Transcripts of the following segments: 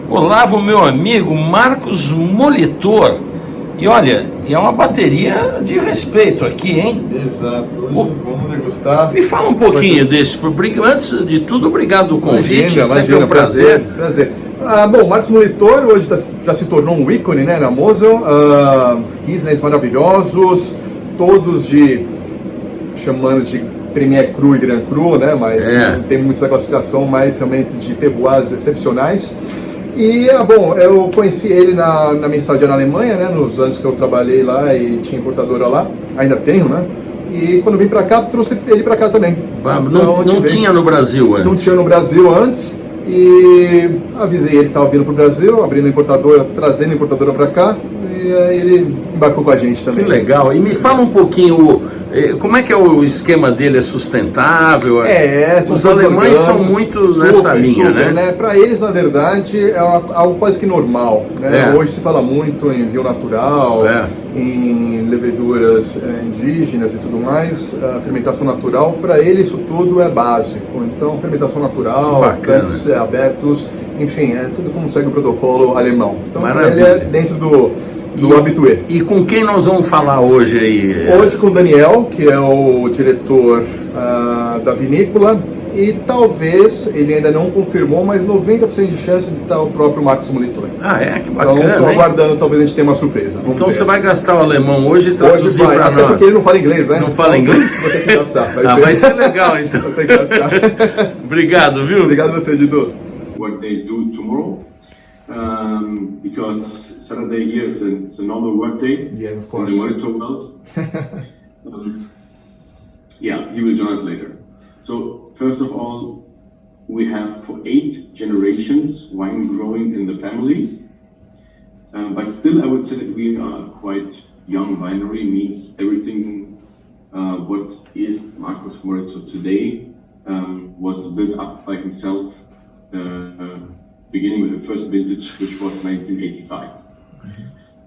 Olavo, meu amigo Markus Molitor. E olha, é uma bateria de respeito aqui, hein? Exato. Hoje vamos degustar. Me fala um pouquinho desse. Antes de tudo, obrigado do convite. Imagina, é um prazer. Bom, Markus Molitor hoje já se tornou um ícone, né, na Mosel. Rieslings maravilhosos, todos chamando de Premier Cru e Grand Cru, né? Mas tem muita classificação, mais realmente de terroirs excepcionais. E, bom, eu conheci ele na minha estadia na Alemanha, né, nos anos que eu trabalhei lá e tinha importadora lá, ainda tenho, né, e quando vim pra cá, trouxe ele pra cá também. Então, não tinha no Brasil antes? Não tinha no Brasil antes, e avisei ele que estava vindo pro Brasil, abrindo a importadora, trazendo a importadora pra cá, e aí ele embarcou com a gente também. Que legal, e me fala um pouquinho, como é que é o esquema dele? É sustentável? Os alemães são muito nessa linha, né? Para eles, na verdade, é algo quase que normal, né? Hoje se fala muito em vinho natural, em leveduras indígenas e tudo mais, fermentação natural. Para eles isso tudo é básico. Então, fermentação natural, tanques abertos, enfim, é tudo como segue o protocolo alemão. Então, ele é dentro do habitué. E com quem nós vamos falar hoje aí? Hoje com o Daniel, que é o diretor da vinícola, e talvez, ele ainda não confirmou, mas 90% de chance de estar o próprio Markus Molitor. Que bacana. Então, estou aguardando, talvez a gente tenha uma surpresa. Então você vai gastar o alemão hoje e traduzir para nós. Até porque ele não fala inglês, né? Não fala inglês? Você vai ter que gastar. Vai ser legal, então. Vou ter que gastar. Obrigado, viu? Obrigado a você, Didu. What they do tomorrow. Because Saturday here is a normal work day in the monitor world. He will join us later. So first of all, we have for 8 generations wine growing in the family, but still I would say that we are a quite young winery, means everything what is Markus Molitor today was built up by himself, beginning with the first vintage, which was 1985.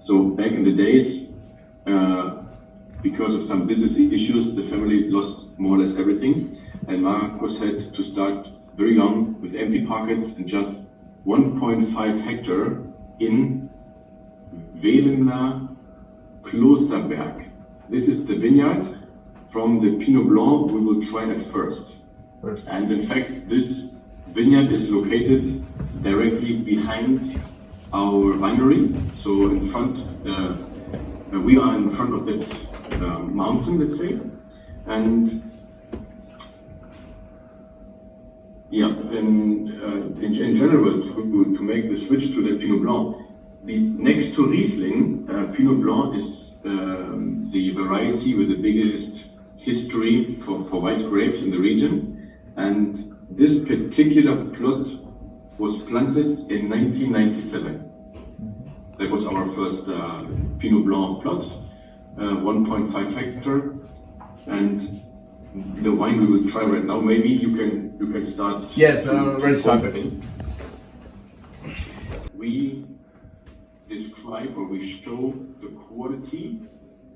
So back in the days, because of some business issues, the family lost more or less everything, and Markus had to start very young with empty pockets and just 1.5 hectare in Welener Klosterberg. This is the vineyard from the Pinot Blanc we will try at first. And in fact, this vineyard is located directly behind our winery. So in front, we are in front of that mountain, let's say. And in general, to make the switch to the Pinot Blanc, next to Riesling, Pinot Blanc is the variety with the biggest history for white grapes in the region. And this particular plot was planted in 1997. That was our first Pinot Blanc plot, 1.5 hectare. And the wine we will try right now, maybe you can start. Yes, already started. We describe or we show the quality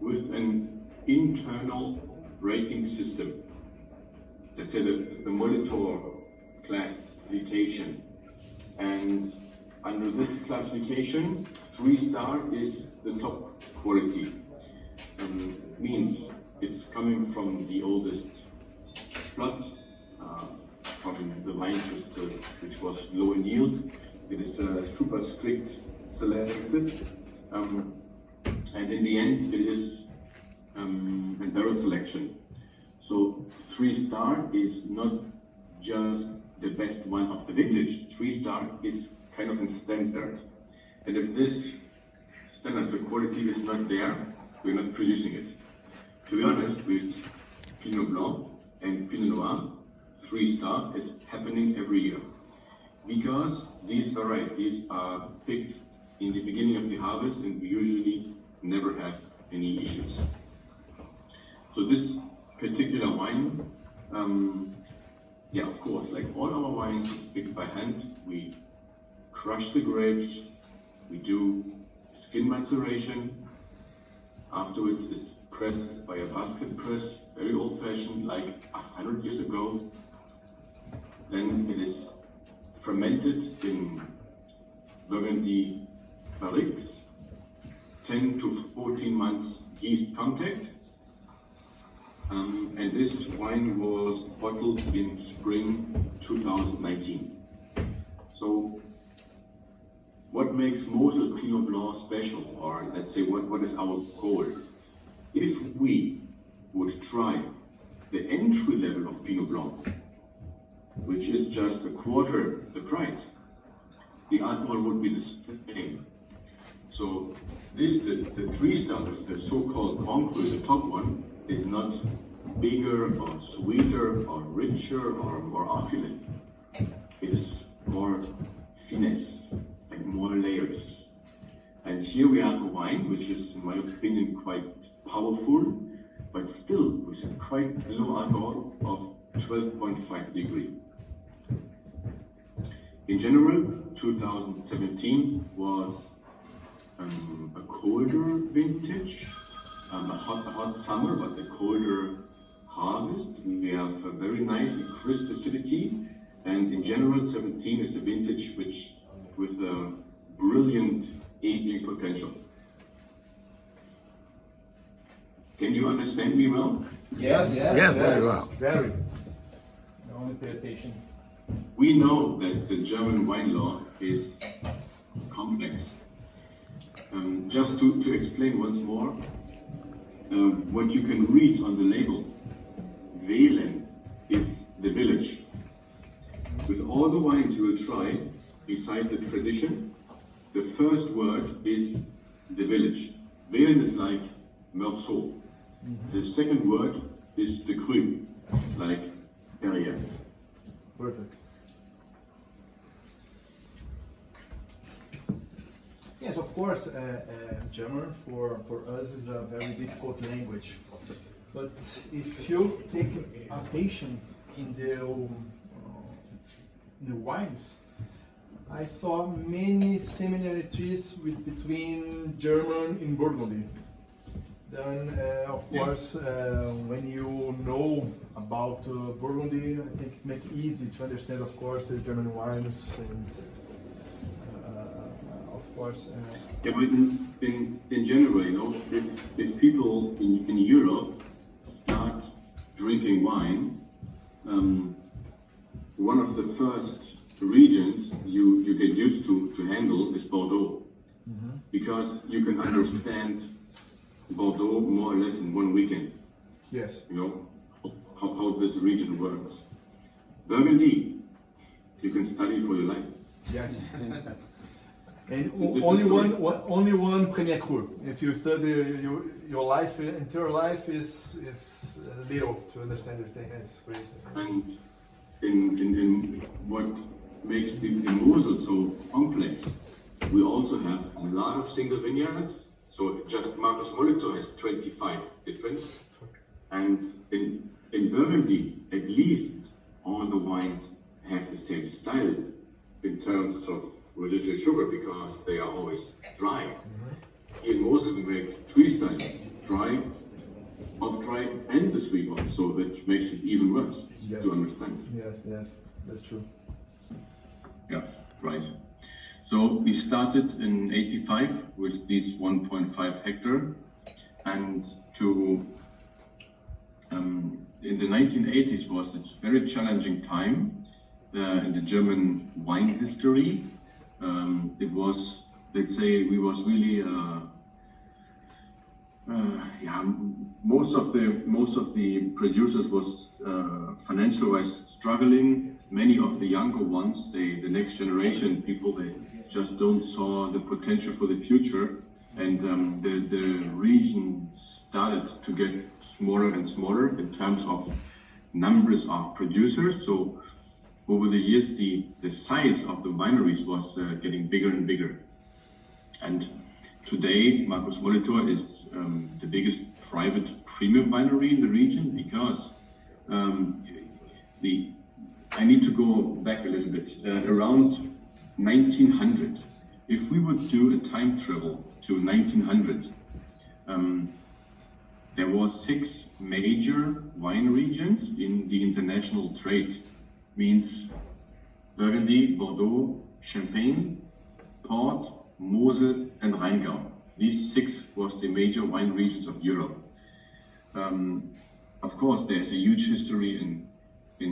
with an internal rating system. Let's say the Molitor classification. And under this classification, 3-star is the top quality. Means it's coming from the oldest plot, from the vine crystal, which was low in yield. It is super strict selected, and in the end it is a barrel selection. So 3-star is not just the best wine of the vintage. 3-star is kind of a standard, and if this standard, the quality is not there, we're not producing it. To be honest, with Pinot Blanc and Pinot Noir, 3-star is happening every year, because these varieties are picked in the beginning of the harvest and we usually never have any issues. So this particular wine, of course, like all our wines, is picked by hand. We crush the grapes, we do skin maceration. afterwards is pressed by a basket press, very old-fashioned, like 100 years ago. Then it is fermented in Burgundy barriques, 10 to 14 months yeast contact. And this wine was bottled in spring 2019. So what makes Mosel Pinot Blanc special, or let's say what is our goal? If we would try the entry level of Pinot Blanc, which is just a quarter the price, the alcohol would be the same. So this, the 3-star, the so-called Grand Cru, the top one, is not bigger or sweeter or richer or more opulent. It is more finesse and more layers. And here we have a wine which is, in my opinion, quite powerful, but still with a quite low alcohol of 12.5 degree. In general, 2017 was a colder vintage, a hot summer, but a colder harvest. We have a very nice and crisp acidity, and in general, 17 is a vintage which with a brilliant aging potential. Can you understand me well? Yes, very well. Very. Only pay attention. We know that the German wine law is complex. Just to explain once more, what you can read on the label, Wählen is the village. With all the wines you will try, beside the tradition, the first word is the village. Wählen is like Meursault. The second word is the cru, like area. Perfect. Yes, of course, German for us is a very difficult language. But if you take attention in the wines, I saw many similarities between German and Burgundy. Then, of course, when you know about Burgundy, I think it's make it easy to understand, of course, the German wines and, of course. Yeah, but in general, you know, if people in Europe start drinking wine, one of the first regions you get used to handle is Bordeaux, because you can understand Bordeaux more or less in one weekend. Yes. You know how this region works. Burgundy, you can study for your life. Yes. And only one Premier Cru. If you study your life, entire life is little to understand everything. It's crazy. And in what makes the Mosel so complex, we also have a lot of single vineyards. So just Markus Molitor has 25 different. And in Burgundy, at least all the wines have the same style in terms of residual sugar, because they are always dry. Here in Mosel we make 3 styles, dry, off-dry, and the sweet ones, so that makes it even worse to understand. Yes, that's true. Yeah, right. So we started in '85 with these 1.5 hectare, and in the 1980s was a very challenging time in the German wine history. It was, let's say, we was really most of the producers was financial wise struggling. Many of the younger ones, the next generation people, they just don't saw the potential for the future, and the region started to get smaller and smaller in terms of numbers of producers. So over the years, the size of the wineries was getting bigger and bigger. And today, Markus Molitor is the biggest private premium winery in the region, because I need to go back a little bit. Around 1900, if we would do a time travel to 1900, there were 6 major wine regions in the international trade. Means Burgundy, Bordeaux, Champagne, Port, Mosel, and Rheingau. These 6 was the major wine regions of Europe. Of course, there's a huge history in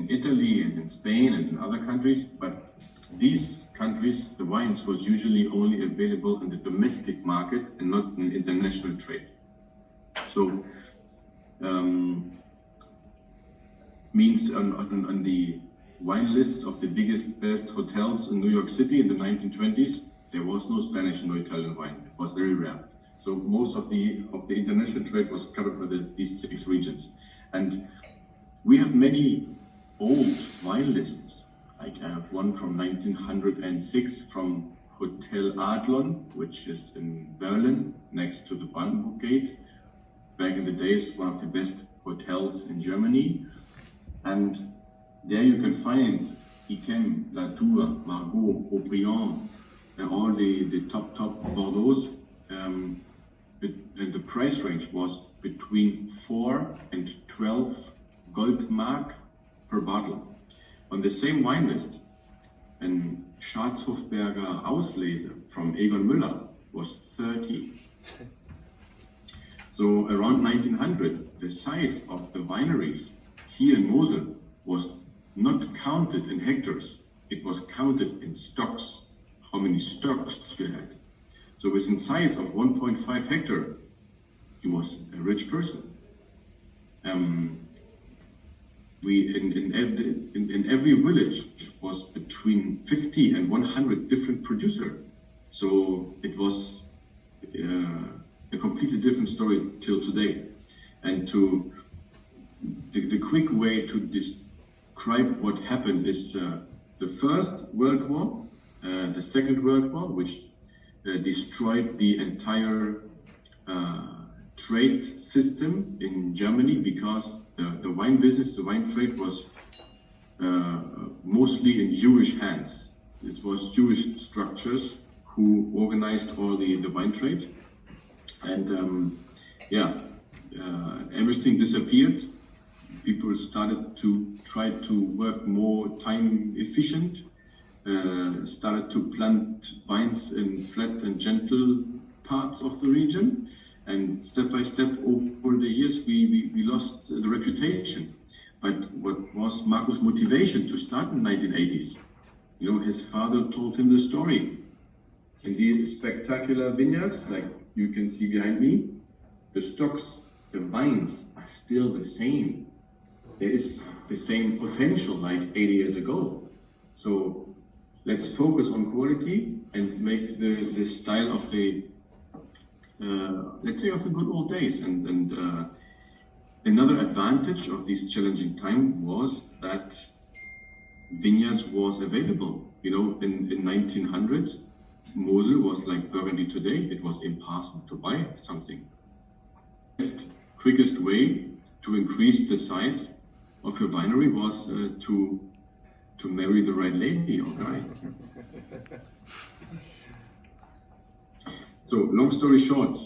Italy and in Spain and in other countries, but these countries, the wines was usually only available in the domestic market and not in international trade. So, means on the wine lists of the biggest, best hotels in New York City in the 1920s, there was no Spanish and no Italian wine. It was very rare. So most of the international trade was covered by these 6 regions. And we have many old wine lists. Like I have one from 1906 from Hotel Adlon, which is in Berlin, next to the Brandenburg Gate. Back in the days, one of the best hotels in Germany. And there you can find Yquem, Latour, Margaux, Haut-Briand, and all the top Bordeaux. The price range was between 4 and 12 gold mark per bottle. On the same wine list, an Schatzhofberger Auslese from Egon Müller was 30. So around 1900, the size of the wineries here in Mosel was not counted in hectares, it was counted in stocks, how many stocks you had. So with a size of 1.5 hectare, he was a rich person. In every village was between 50 and 100 different producers. So it was a completely different story till today. And the quick way to describe what happened is the First World War, the Second World War, which destroyed the entire trade system in Germany, because the wine business, the wine trade was mostly in Jewish hands. It was Jewish structures who organized all the wine trade. And everything disappeared. People started to try to work more time efficient, started to plant vines in flat and gentle parts of the region. And step by step over the years, we lost the reputation. But what was Markus' motivation to start in the 1980s? You know, his father told him the story. In these spectacular vineyards, like you can see behind me, the stocks, the vines are still the same. There is the same potential like 80 years ago. So let's focus on quality and make the style of the let's say of the good old days. And another advantage of this challenging time was that vineyards was available. You know, in 1900, Mosel was like Burgundy today. It was impossible to buy something. The quickest way to increase the size of your winery was to marry the right lady or guy. So, long story short,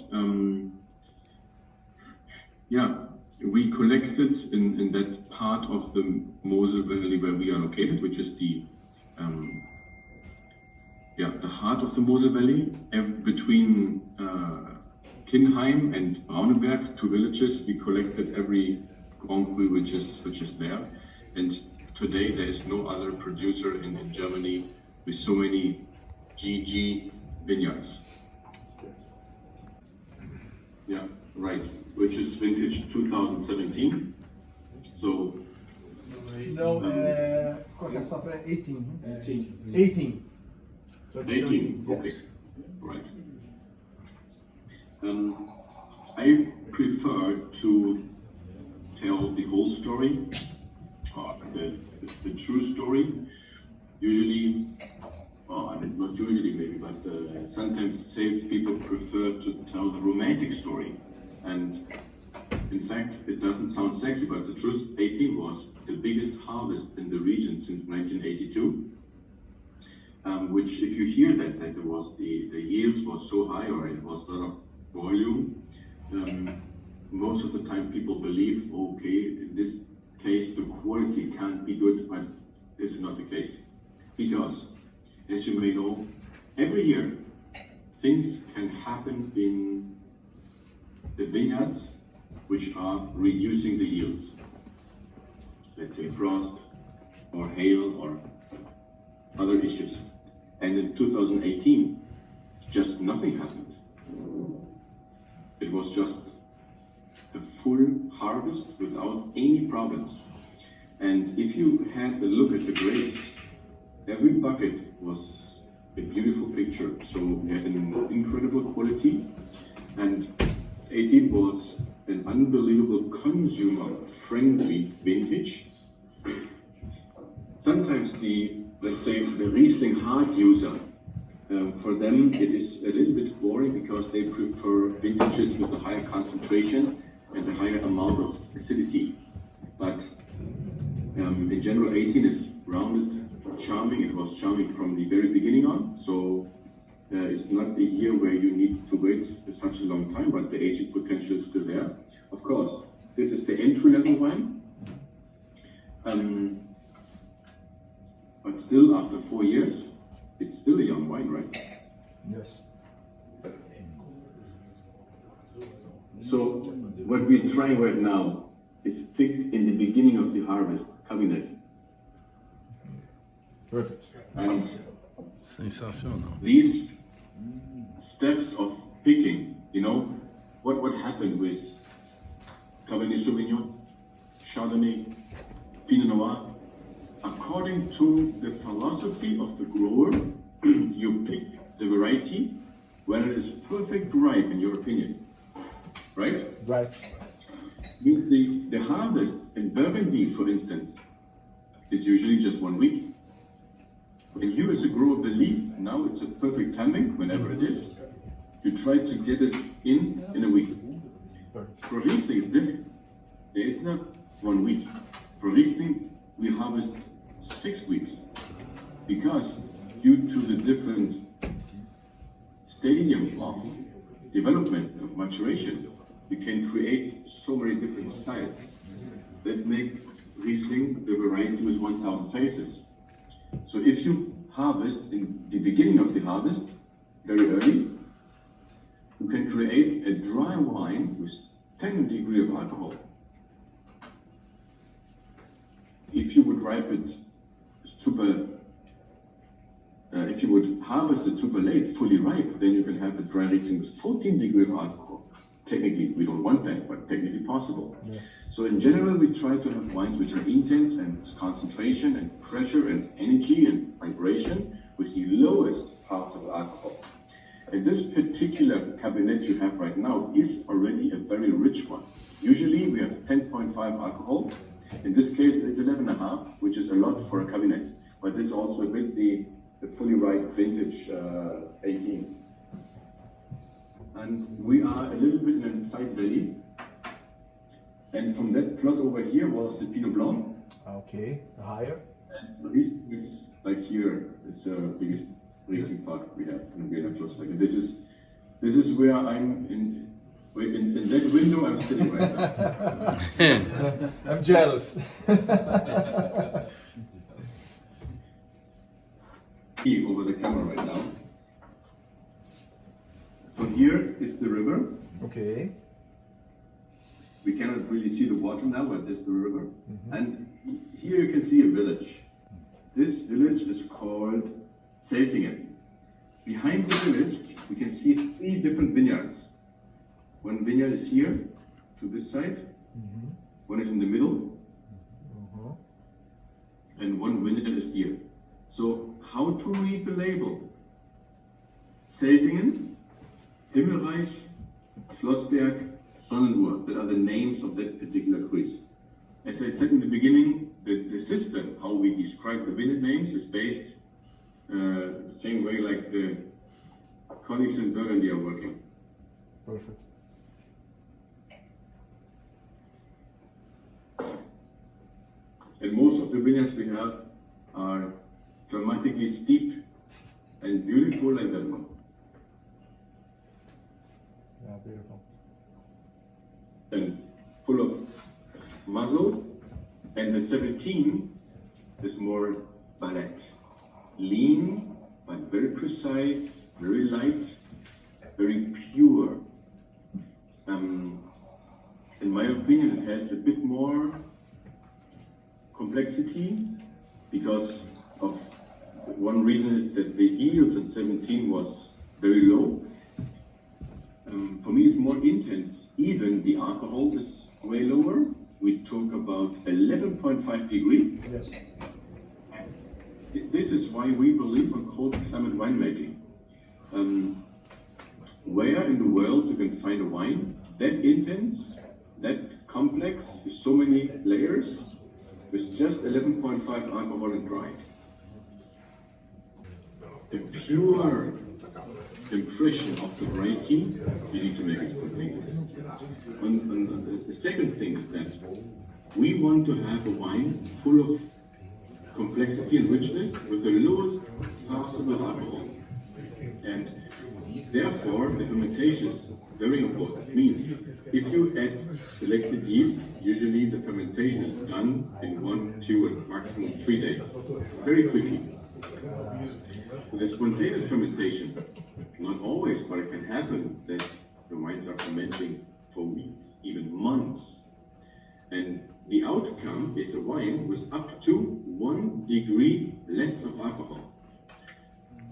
we collected in that part of the Mosel Valley where we are located, which is the heart of the Mosel Valley, between Kinheim and Braunenberg, 2 villages. We collected every Grand Cru which is there, and today there is no other producer in Germany with so many GG vineyards. Yeah, right. Which is vintage 2017. So. No, safra 18. 18. 18. Okay. Yes. Right. I prefer to tell the whole story, the true story. Usually, not usually maybe, but sometimes salespeople prefer to tell the romantic story. And in fact, it doesn't sound sexy, but the truth, 18 was the biggest harvest in the region since 1982. Which, if you hear that it was the yields was so high, or it was a lot of volume, most of the time people believe, okay, in this case the quality can't be good, but this is not the case. Because, as you may know, every year things can happen in the vineyards which are reducing the yields. Let's say frost or hail or other issues. And in 2018, just nothing happened. It was just a full harvest without any problems. And if you had a look at the grapes, every bucket was a beautiful picture. So we had an incredible quality, and 18 was an unbelievable consumer-friendly vintage. Sometimes let's say the Riesling hard user, for them it is a little bit boring because they prefer vintages with a higher concentration and a higher amount of acidity. But in general, 18 is rounded, charming. It was charming from the very beginning on. So it's not a year where you need to wait such a long time, but the aging potential is still there. Of course, this is the entry-level wine. But still, after 4 years, it's still a young wine, right? Yes. So what we're trying right now is picked in the beginning of the harvest, cabinet. Perfect. And Sensacional. these steps of picking, you know, what happened with Cabernet Sauvignon, Chardonnay, Pinot Noir, according to the philosophy of the grower, you pick the variety when it is perfect ripe, in your opinion, right? Right. Means the harvest in Burgundy, for instance, is usually just 1 week. And you as a grower believe now it's a perfect timing, whenever it is, you try to get it in a week. For Riesling, it's different. There is not 1 week. For Riesling, we harvest 6 weeks, because due to the different stadium of development, of maturation, you can create so many different styles that make Riesling the variety with 1,000 faces. So if you harvest in the beginning of the harvest, very early, you can create a dry wine with 10 degrees of alcohol. If you would ripe it if you would harvest it super late, fully ripe, then you can have a dry Riesling with 14 degrees of alcohol. Technically, we don't want that, but technically possible. Yeah. So in general, we try to have wines which are intense and concentration and pressure and energy and vibration with the lowest parts of alcohol. And this particular cabinet you have right now is already a very rich one. Usually we have 10.5 alcohol. In this case, it's 11.5, which is a lot for a cabinet. But this is also a bit the fully ripe vintage 18. And we are a little bit in a side valley. And from that plot over here was the Pinot Blanc. Okay, higher. And this like here is the biggest Riesling part we have in Vienna close like. This is where I'm in that window I'm sitting right now. I'm jealous. Over the camera right now. So here is the river. Okay. We cannot really see the water now, but this is the river. Mm-hmm. And here you can see a village. This village is called Zeltingen. Behind the village, we can see 3 different vineyards. One vineyard is here, to this side. Mm-hmm. One is in the middle. Mm-hmm. And one vineyard is here. So, how to read the label? Zeltingen, Himmelreich, Schlossberg, Sonnenuhr. That are the names of that particular cruise. As I said in the beginning, the system, how we describe the vineyard names, is based the same way like the colleagues in Burgundy are working. Perfect. And most of the vineyards we have are dramatically steep and beautiful like that one. Yeah, beautiful. and full of muscles, and the 17 is more ballet, lean but very precise, very light, very pure. In my opinion, it has a bit more complexity because of one reason is that the yields in 17 was very low. For me, it's more intense. Even the alcohol is way lower. We talk about 11.5 degree. Yes. This is why we believe in cold climate winemaking. Where in the world you can find a wine that intense, that complex, with so many layers, with just 11.5 alcohol and dried. The pure impression of the variety, you need to make it spontaneous. And the second thing is that we want to have a wine full of complexity and richness with the lowest possible alcohol. And therefore, the fermentation is very important. It means if you add selected yeast, usually the fermentation is done in 1, 2, and maximum 3 days, very quickly. With the spontaneous fermentation, not always, but it can happen that the wines are fermenting for weeks, even months. And the outcome is a wine with up to 1 degree less of alcohol.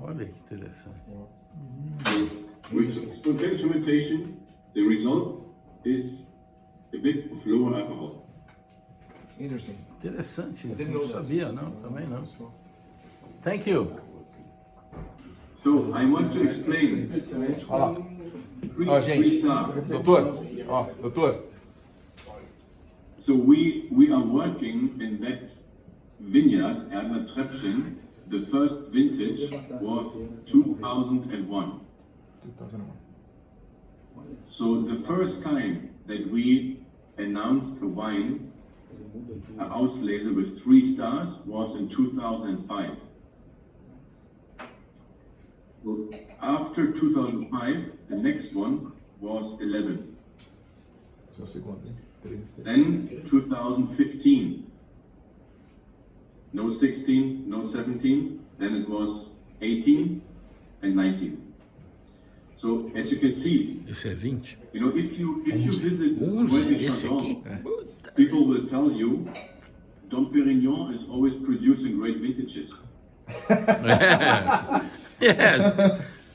Olha que interessante. With spontaneous fermentation, the result is a bit of lower alcohol. Interesting. Interessante. I didn't Não know that. sabia, não. Também não. Thank you. So I want to explain. Olha lá. Three, Ó, three gente. star. Doutor. Ó, doutor. So we are working in that vineyard, Erdner Treppchen. The first vintage was 2001. 2001. So the first time that we announced a wine, an Auslese with 3 stars, was in 2005. Well, after 2005, the next one was 11. Só um segundo. Then 2015. No 16, no 17. Then it was 18 and 19. So as you can see, Esse é 20? you know, if you visit 11, Wine esse aqui? Chardon, people will tell you Dom Pérignon is always producing great vintages. Yes,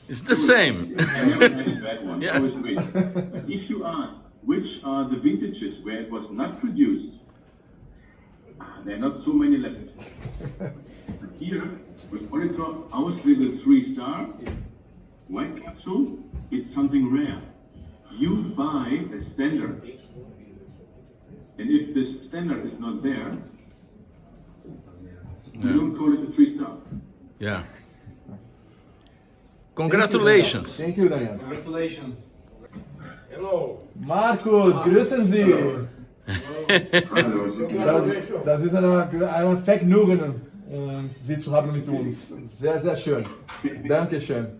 it's the same. I never had a bad one, Yeah. always great. But if you ask which are the vintages where it was not produced, there are not so many left. But here, with Molitor, Auslese 3-star, white capsule, it's something rare. You buy a standard, and if the standard is not there, you don't call it a 3-star. Yeah. Congratulations. Thank you, Daniel. Congratulations. Hello. Markus, grüßen Sie. Hallo. Das ist ein Vergnügen, Sie zu haben mit uns. Sehr, sehr schön. Dankeschön,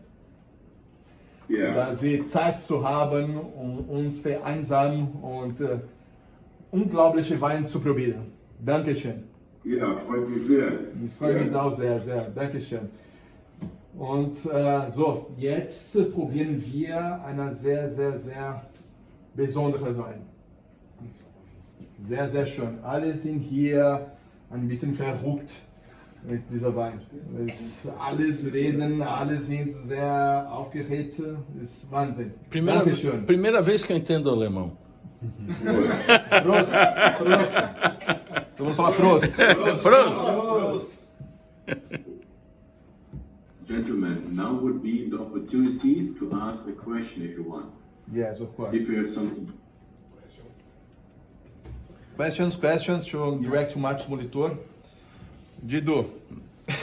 Yeah. dass Sie Zeit zu haben, um uns vereinsamen und unglaubliche Weine zu probieren. Dankeschön. Ja, freut mich sehr. Ich freue mich auch sehr, sehr. Dankeschön. Und so, jetzt probieren wir eine sehr, sehr, sehr besondere Wein. Sehr, sehr schön. Alle sind hier ein bisschen verrückt mit dieser Wein. Alles reden, alle sind sehr aufgeregt. Das ist Wahnsinn. Dankeschön. Primeira vez que eu entendo alemão. Prost, Prost. Vamos falar Prost. Prost! Gentlemen, now would be the opportunity to ask a question if you want. Yes, of course. If you have something. Questions to direct to Markus Molitor. Dido.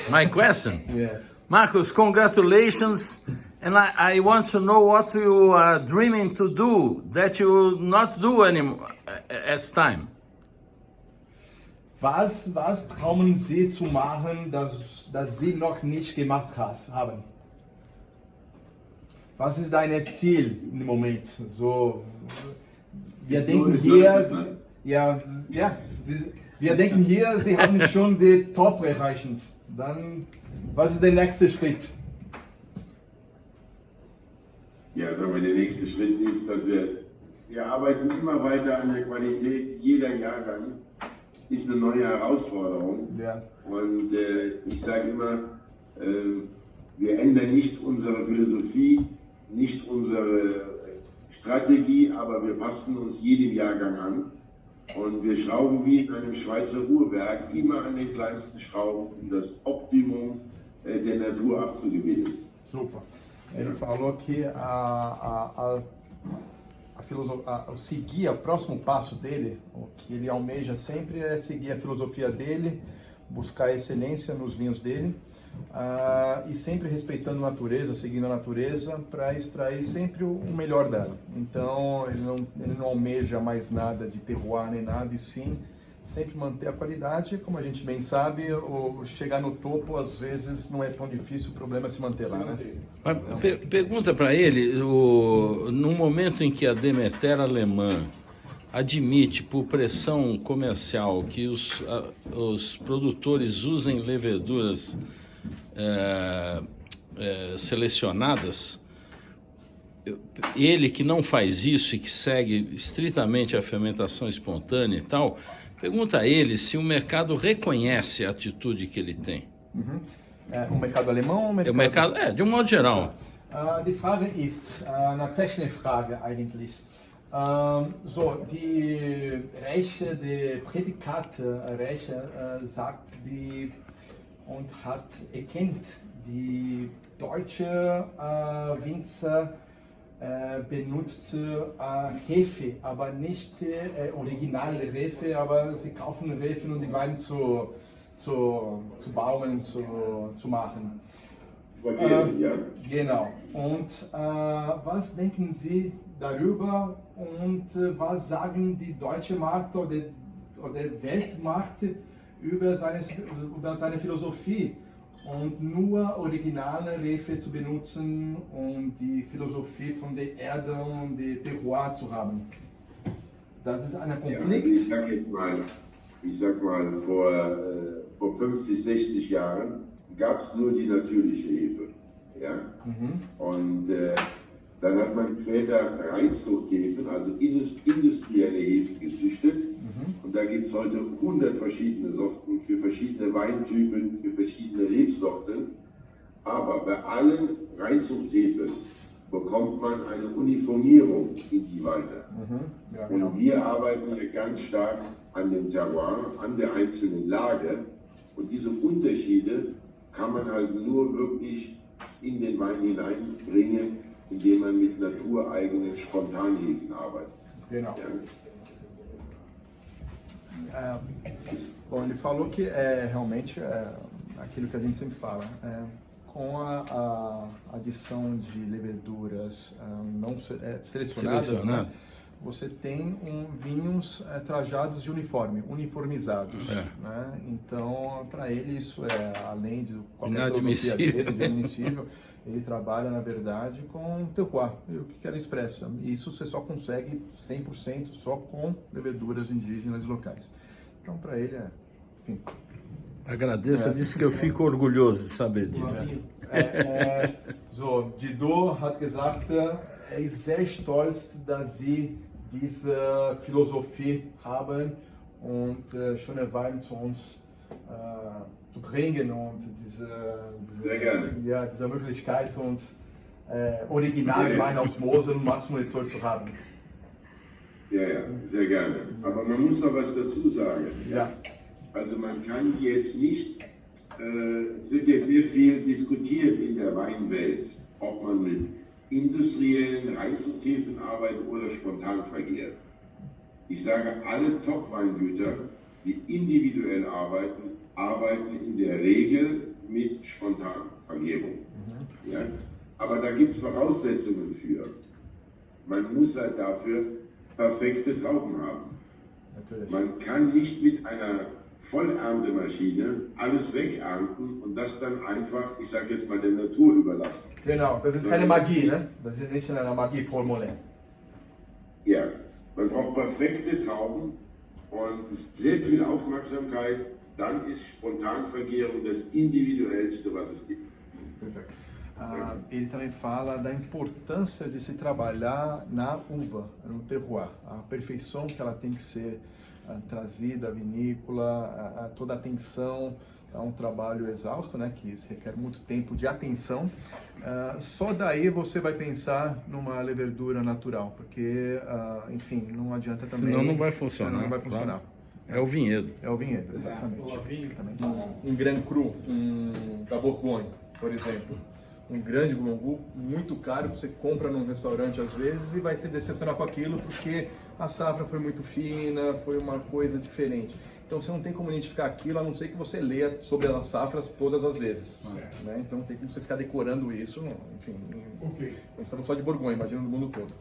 My question? Yes. Markus, congratulations. And I want to know what you are dreaming to do that you will not do anymore at time. Was träumen Sie zu machen, das Sie noch nicht gemacht haben? Was ist dein Ziel im Moment? So, wir denken hier, wir denken hier, Sie haben schon die Top erreicht. Dann, was ist der nächste Schritt? Ja, sagen wir, der nächste Schritt ist, dass wir arbeiten immer weiter an der Qualität. Jeder Jahrgang ist eine neue Herausforderung. Ja. Und ich sage immer, wir ändern nicht unsere Philosophie, nicht unsere Strategie, aber wir passen uns jedem Jahrgang an. Und wir schrauben wie in einem Schweizer Uhrwerk immer an den kleinsten Schrauben, um das Optimum der Natur abzugewinnen. Super. Ele falou que seguir o próximo passo dele, o que ele almeja sempre é seguir a filosofia dele, buscar a excelência nos vinhos dele, e sempre respeitando a natureza, seguindo a natureza para extrair sempre o melhor dela. Então ele não almeja mais nada de terroir nem nada, e sim sempre manter a qualidade. Como a gente bem sabe, chegar no topo às vezes não é tão difícil, o problema é se manter lá, né? Pergunta para ele, no momento em que a Demeter alemã admite por pressão comercial que os produtores usem leveduras selecionadas, ele que não faz isso e que segue estritamente a fermentação espontânea e tal, pergunta a ele se o mercado reconhece a atitude que ele tem. Mhm. O mercado alemão ou o mercado... O mercado, de um modo geral. Die Frage ist, eine technische Frage eigentlich. Die Rechte, die Prädikate, Rechte sagt die und hat erkennt, die deutsche Winzer benutzt Hefe, aber nicht originale Hefe, aber sie kaufen Hefe, um die Weine zu bauen, zu machen. Genau. Und was denken Sie darüber und was sagen die deutsche Markt oder der Weltmarkt über seine Philosophie? Und nur originale Hefe zu benutzen, um die Philosophie von der Erde und der Terroir zu haben. Das ist ein Konflikt. Ja, ich sag mal, vor 50, 60 Jahren gab es nur die natürliche Hefe. Ja? Mhm. Und dann hat man später Reinzuchthäfen, also industrielle Hefen gezüchtet. Mhm. Und da gibt es heute 100 verschiedene Sorten für verschiedene Weintypen, für verschiedene Rebsorten. Aber bei allen Reinzuchthäfen bekommt man eine Uniformierung in die Weine. Mhm. Ja, genau. Und wir arbeiten hier ganz stark an dem Terroir, an der einzelnen Lage. Und diese Unterschiede kann man halt nur wirklich in den Wein hineinbringen, indem man mit natureigenen Spontanhefen arbeitet. Genau. Ja. Bom, ele falou que realmente aquilo que a gente sempre fala, com a adição de leveduras não selecionadas, né, você tem vinhos trajados de uniformizados. Né? Então, para ele isso além de qualquer filosofia dele, inadmissível. Ele trabalha, na verdade, com terroir, o que ela expressa. E isso você só consegue 100% só com leveduras indígenas locais. Então, para ele, enfim... Agradeço, disse que eu fico orgulhoso de saber disso. Dido hat gesagt, ist sehr stolz, dass Sie diese Philosophie haben und schöne Weine zu uns zu bringen und diese Möglichkeit und original Wein aus Mosel und Markus Molitor zu haben. Ja, sehr gerne. Aber man muss noch was dazu sagen. Ja. Also man kann jetzt nicht, es wird jetzt sehr viel diskutiert in der Weinwelt, ob man mit industriellen Reinzuchthäfen arbeitet oder spontan vergärt. Ich sage, alle Top-Weingüter, die individuell arbeiten in der Regel mit Spontanvergärung. Mhm. Ja? Aber da gibt es Voraussetzungen für. Man muss halt dafür perfekte Trauben haben. Natürlich. Man kann nicht mit einer Vollerntemaschine alles wegernten und das dann einfach, ich sage jetzt mal, der Natur überlassen. Genau, das ist keine Magie, ne? Das ist nicht eine Magieformel. Ja, Man braucht perfekte Trauben und sehr viel Aufmerksamkeit. Dann ist Spontanvergärung das Individuellste, was es gibt. Perfeito. Ele também fala da importância de se trabalhar na uva, no terroir, a perfeição que ela tem que ser trazida à vinícola, toda a atenção, é um trabalho exausto, né, que requer muito tempo de atenção. Só daí você vai pensar numa levedura natural, porque, enfim, não adianta também... Senão não vai funcionar. Senão não vai funcionar. Claro. É o vinhedo. É o vinhedo, exatamente. Um Grand Cru, da Bourgogne, por exemplo. Um grande Blanc muito caro, que você compra num restaurante às vezes e vai se decepcionar com aquilo porque a safra foi muito fina, foi uma coisa diferente. Então você não tem como identificar aquilo a não ser que você leia sobre as safras todas as vezes. Né? Então tem como você ficar decorando isso, enfim. Nós estamos só de Borgonha, imagina no mundo todo.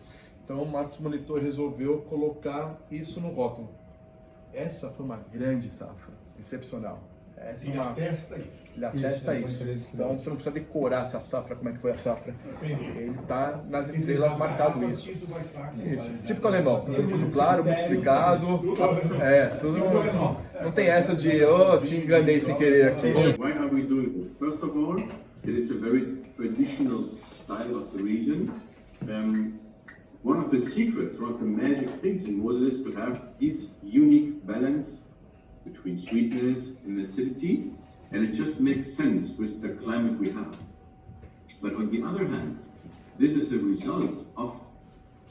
Então o Markus Molitor resolveu colocar isso no rótulo. Essa foi uma grande safra, excepcional. Essa ele atesta isso. Então você não precisa decorar essa safra, como é que foi a safra. Ele está nas estrelas marcado isso. Isso. Típico alemão, tudo muito claro, muito explicado. Tudo não tem essa de te enganei sem querer aqui. Why are we doing this? First of all, it is a very traditional style of the region. One of the secrets, one of the magic things in Mosel is to have this unique balance between sweetness and acidity, and it just makes sense with the climate we have. But on the other hand, this is a result of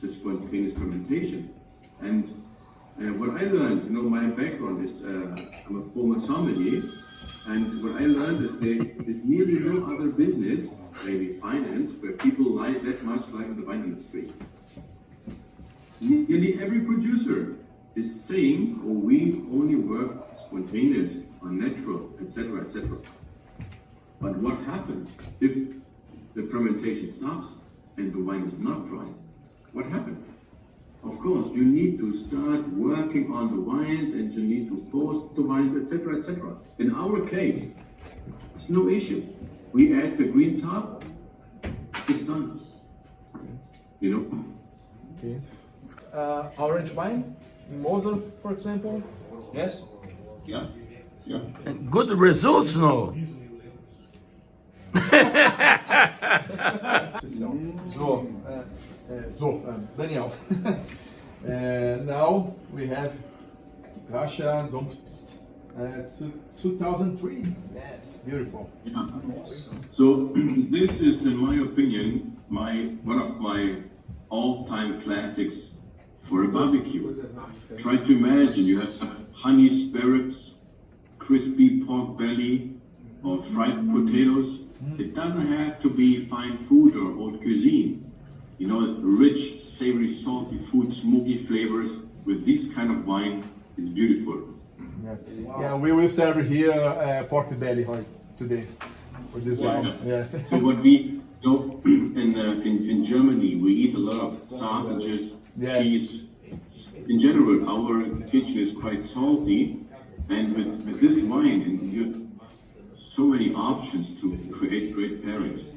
the spontaneous fermentation. And what I learned, my background is I'm a former sommelier, and what I learned is there is nearly no other business, maybe finance, where people lie that much like the wine industry. Nearly every producer is saying, we only work spontaneous or natural, etc., etc. But what happens if the fermentation stops and the wine is not dry? What happens? Of course, you need to start working on the wines and you need to force the wines, etc., etc. In our case, it's no issue. We add the green top, it's done. Okay. Orange wine? In Mosel, for example? Yes? Yeah. Good results, no? Daniel. Now we have Russia, 2003. Yes, beautiful. Yeah. So this is, in my opinion, one of my all-time classics for a barbecue. Try to imagine you have honey sparrows, crispy pork belly, or fried potatoes. It doesn't have to be fine food or haute cuisine. Rich, savory, salty food, smoky flavors with this kind of wine is beautiful. Yes. Yeah, we will serve here pork belly today for this wine. Yes. So what we do in Germany, we eat a lot of sausages, cheese. In general, our kitchen is quite salty, and with this wine, and you have so many options to create great pairings.